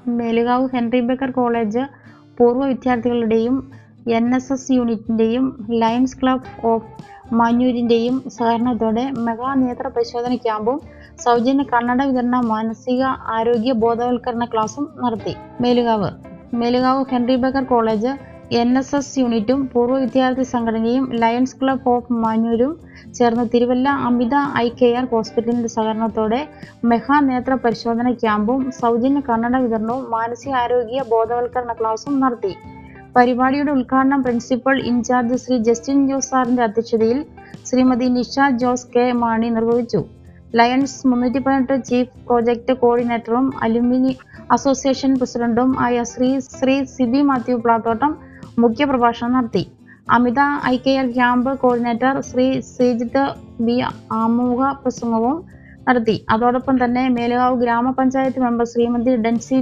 Melukavu Henry Baker college പൂർവ്വ വിദ്യാർത്ഥികളുടെയും NSS യൂണിറ്റിൻ്റെയും lions club of മാഞ്ഞൂരിൻ്റെയും സഹകരണത്തോടെ മെഗാ നേത്ര പരിശോധന ക്യാമ്പും സൗജന്യ കണ്ണട വിതരണ മാനസിക ആരോഗ്യ ബോധവൽക്കരണ ക്ലാസും നടത്തി. Melukavu Henry Baker college NSS യൂണിറ്റും പൂർവ്വ വിദ്യാർത്ഥി സംഘടനയും ലയൺസ് ക്ലബ് ഓഫ് മാഞ്ഞൂരും ചേർന്ന് തിരുവല്ല അമിത ഐ കെയർ ഹോസ്പിറ്റലിന്റെ സഹകരണത്തോടെ മെഗാ നേത്ര പരിശോധന ക്യാമ്പും സൗജന്യ കണ്ണട വിതരണവും മാനസികാരോഗ്യ ബോധവൽക്കരണ ക്ലാസും നടത്തി. പരിപാടിയുടെ ഉദ്ഘാടനം പ്രിൻസിപ്പൽ ഇൻചാർജ് ശ്രീ ജസ്റ്റിൻ ജോസ് സാറിന്റെ അധ്യക്ഷതയിൽ ശ്രീമതി നിഷ ജോസ് കെ മാണി നിർവഹിച്ചു. ലയൺസ് 318 ചീഫ് പ്രോജക്ട് കോർഡിനേറ്ററും അലുമിനി അസോസിയേഷൻ പ്രസിഡന്റും ആയ ശ്രീ സിബി മാത്യു പ്ലാത്തോട്ടം മുഖ്യപ്രഭാഷണം നടത്തി. Amita eye care camp coordinator Shri Sreejith B ആമുഖ പ്രസംഗവും നടത്തി. അതോടൊപ്പം തന്നെ മേലുകാവ് ഗ്രാമപഞ്ചായത്ത് മെമ്പർ ശ്രീമതി ഡെൻസി